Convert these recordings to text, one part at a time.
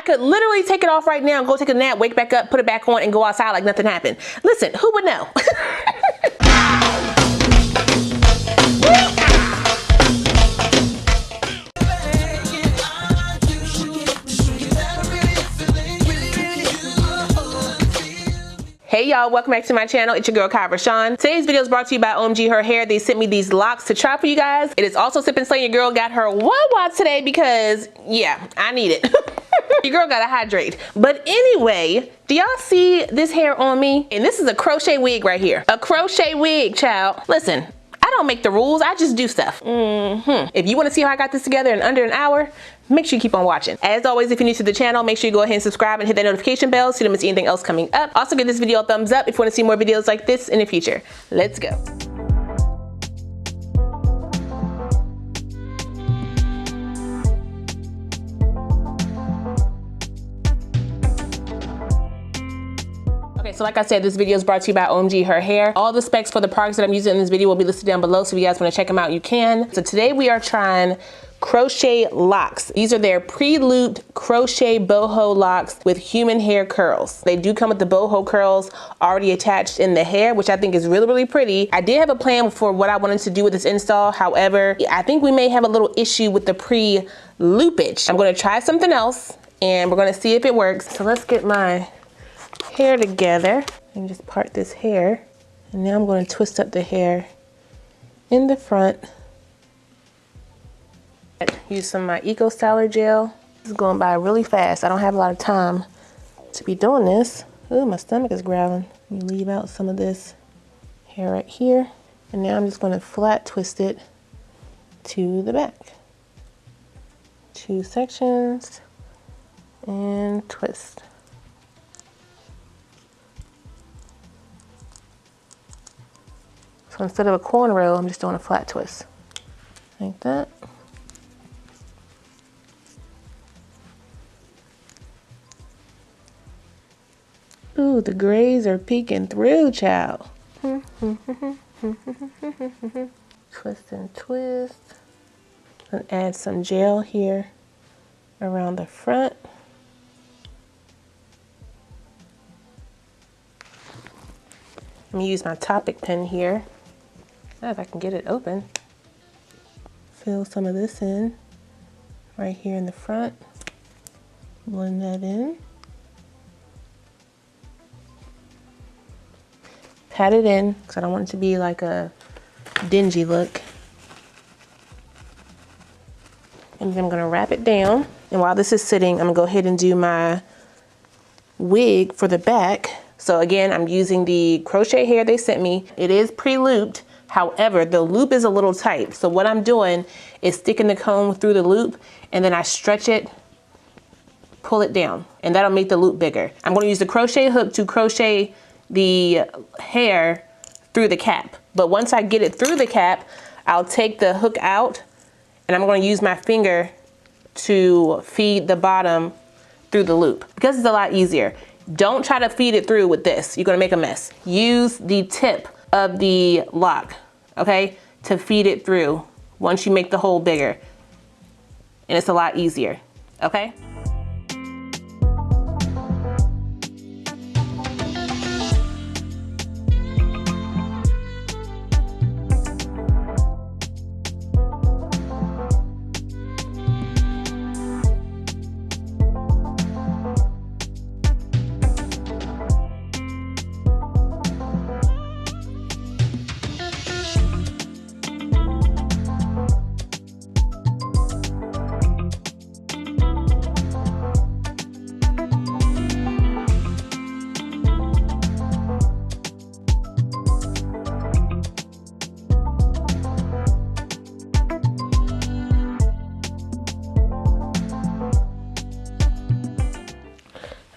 could literally take it off right now and go take a nap, wake back up, put it back on, and go outside like nothing happened. Listen, who would know? Hey y'all, welcome back to my channel. It's your girl RaShon. Today's video is brought to you by OMGHERHAIR. They sent me these locks to try for you guys. It is also Sip and Slay. Your girl got her Wawa today because, yeah, I need it. Your girl gotta hydrate. But anyway, do y'all see this hair on me? And this is a crochet wig right here. A crochet wig, child. Listen, I don't make the rules, I just do stuff. If you wanna see how I got this together in under an hour, make sure you keep on watching. As always, if you're new to the channel, make sure you go ahead and subscribe and hit that notification bell so you don't miss anything else coming up. Also give this video a thumbs up if you wanna see more videos like this in the future. Let's go. So like I said, this video is brought to you by OMGHERHAIR. All the specs for the products that I'm using in this video will be listed down below, so if you guys want to check them out, you can. So today we are trying crochet locks. These are their pre-looped crochet boho locks with human hair curls. They do come with the boho curls already attached in the hair, which I think is really, really pretty. I did have a plan for what I wanted to do with this install. However, I think we may have a little issue with the pre-loopage. I'm going to try something else and we're going to see if it works. So let's get my hair together and just part this hair, and now I'm going to twist up the hair in the front. Use some of my Eco-Styler gel. This is going by really fast. I don't have a lot of time to be doing this. Ooh, my stomach is growling. Let me leave out some of this hair right here, and now I'm just going to flat twist it to the back. 2 sections and twist. So instead of a cornrow, I'm just doing a flat twist. Like that. Ooh, the grays are peeking through, child. Twist and twist. And add some gel here around the front. Let me use my Topic pen here. If I can get it open. Fill some of this in right here in the front. Blend that in. Pat it in because I don't want it to be like a dingy look. And then I'm going to wrap it down. And while this is sitting, I'm going to go ahead and do my wig for the back. So again, I'm using the crochet hair they sent me. It is pre-looped. However, the loop is a little tight. So what I'm doing is sticking the comb through the loop and then I stretch it, pull it down, and that'll make the loop bigger. I'm going to use the crochet hook to crochet the hair through the cap. But once I get it through the cap, I'll take the hook out and I'm going to use my finger to feed the bottom through the loop because it's a lot easier. Don't try to feed it through with this. You're going to make a mess. Use the tip of the lock, okay, to feed it through once you make the hole bigger. And it's a lot easier, okay?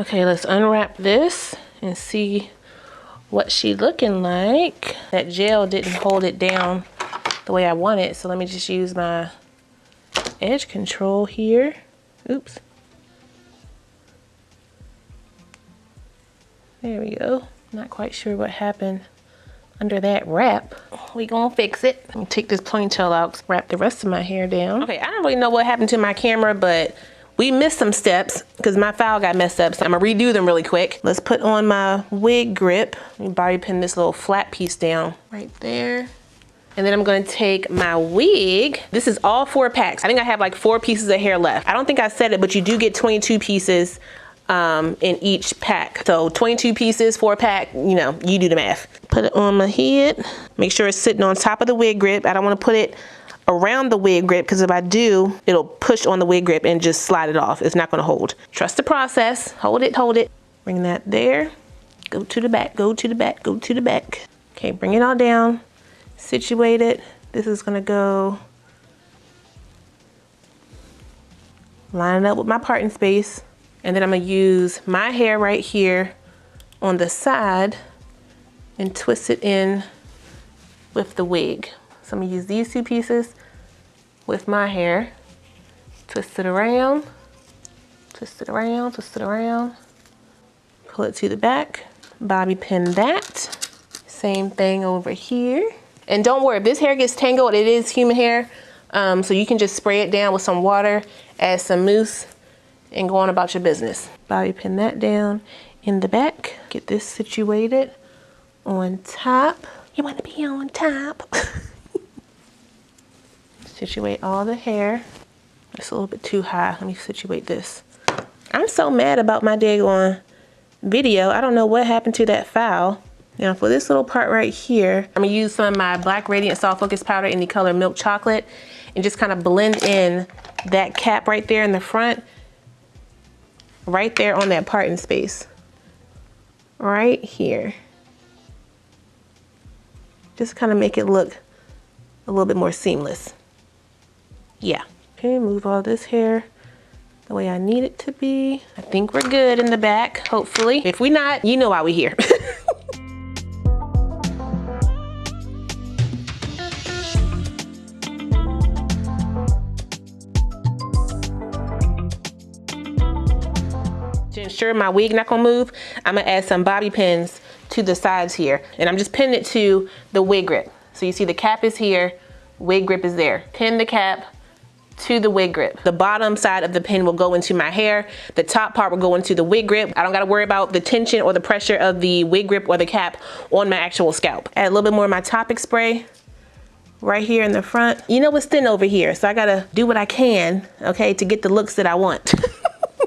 Okay, let's unwrap this and see what she looking like. That gel didn't hold it down the way I want it, so let me just use my edge control here. Oops. There we go. Not quite sure what happened under that wrap. We gonna fix it. Let me take this ponytail out, wrap the rest of my hair down. Okay, I don't really know what happened to my camera, but We missed some steps because my file got messed up, so I'm gonna redo them really quick. Let's put on my wig grip. Let me bobby pin this little flat piece down right there. And then I'm gonna take my wig. This is all 4 packs. I think I have like 4 pieces of hair left. I don't think I said it, but you do get 22 pieces in each pack. So 22 pieces, 4 pack, you know, you do the math. Put it on my head. Make sure it's sitting on top of the wig grip. I don't wanna put it around the wig grip, because if I do, it'll push on the wig grip and just slide it off. It's not gonna hold. Trust the process. Hold it, hold it. Bring that there. Go to the back, go to the back, go to the back. Okay, bring it all down. Situate it. This is gonna go line it up with my parting space. And then I'm gonna use my hair right here on the side and twist it in with the wig. So I'm gonna use these 2 pieces with my hair, twist it around, twist it around, twist it around, pull it to the back, bobby pin that. Same thing over here. And don't worry, if this hair gets tangled, it is human hair, so you can just spray it down with some water, add some mousse, and go on about your business. Bobby pin that down in the back. Get this situated on top. You want to be on top. Situate all the hair. It's a little bit too high. Let me situate this. I'm so mad about my daggone video. I don't know what happened to that file. Now for this little part right here, I'm gonna use some of my Black Radiant Soft Focus Powder in the color Milk Chocolate and just kind of blend in that cap right there in the front, right there on that parting space, right here. Just kind of make it look a little bit more seamless. Yeah. Okay, move all this hair the way I need it to be. I think we're good in the back, hopefully. If we're not, you know why we're here. To ensure my wig not gonna move, I'm gonna add some bobby pins to the sides here. And I'm just pinning it to the wig grip. So you see the cap is here, wig grip is there. Pin the cap to the wig grip. The bottom side of the pin will go into my hair. The top part will go into the wig grip. I don't gotta worry about the tension or the pressure of the wig grip or the cap on my actual scalp. Add a little bit more of my topic spray right here in the front. You know it's thin over here, so I gotta do what I can, okay, to get the looks that I want.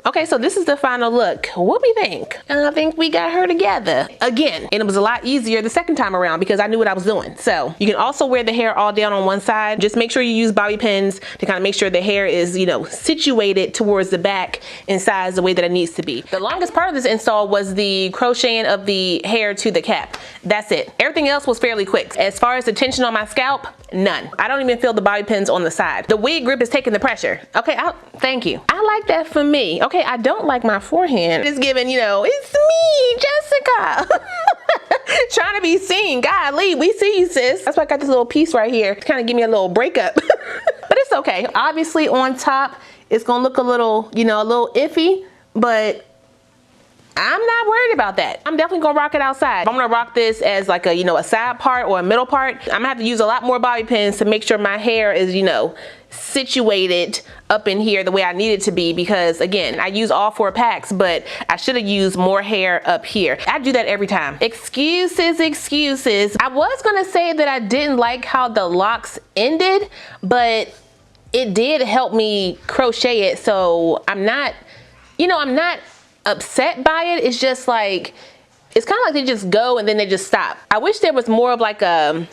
Okay, so this is the final look. What we think? I think we got her together again. And it was a lot easier the second time around because I knew what I was doing. So you can also wear the hair all down on one side. Just make sure you use bobby pins to kind of make sure the hair is, you know, situated towards the back and size the way that it needs to be. The longest part of this install was the crocheting of the hair to the cap. That's it. Everything else was fairly quick. As far as the tension on my scalp, none. I don't even feel the bobby pins on the side. The wig grip is taking the pressure. Okay, thank you. I like that for me. Okay, I don't like my forehand. It's giving, you know, it's me, Jessica. Trying to be seen. Golly, we see you, sis. That's why I got this little piece right here to kind of give me a little breakup. But it's okay. Obviously on top, it's gonna look a little, you know, a little iffy, but I'm not worried about that. I'm definitely gonna rock it outside. If I'm gonna rock this as like a, you know, a side part or a middle part, I'm gonna have to use a lot more bobby pins to make sure my hair is, you know, situated up in here the way I need it to be, because again, I use all 4 packs, but I should have used more hair up here. I do that every time. Excuses, excuses. I was gonna say that I didn't like how the locks ended, but it did help me crochet it, so I'm not, you know, I'm not upset by it. It's just like, it's kind of like they just go and then they just stop. I wish there was more of like a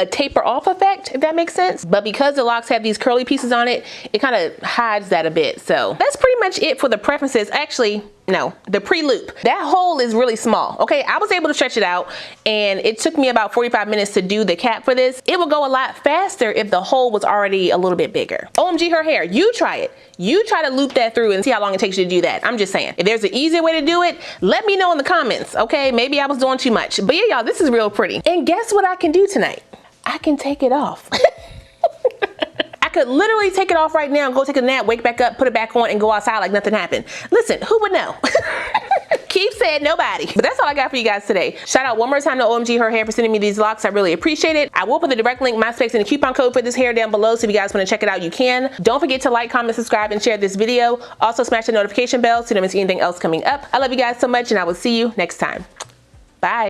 taper off effect, if that makes sense. But because the locks have these curly pieces on it, it kind of hides that a bit. So that's pretty much it for the preferences. Actually, no, the pre-loop. That hole is really small. Okay, I was able to stretch it out and it took me about 45 minutes to do the cap for this. It would go a lot faster if the hole was already a little bit bigger. OMG her hair, you try it. You try to loop that through and see how long it takes you to do that. I'm just saying, if there's an easier way to do it, let me know in the comments, okay? Maybe I was doing too much. But yeah, y'all, this is real pretty. And guess what I can do tonight? I can take it off. I could literally take it off right now and go take a nap, wake back up, put it back on, and go outside like nothing happened. Listen, who would know? Keith said nobody. But that's all I got for you guys today. Shout out one more time to OMG Her Hair for sending me these locks. I really appreciate it. I will put the direct link, my specs, and the coupon code for this hair down below, so if you guys want to check it out, you can. Don't forget to like, comment, subscribe, and share this video. Also smash the notification bell so you don't miss anything else coming up. I love you guys so much, and I will see you next time. Bye.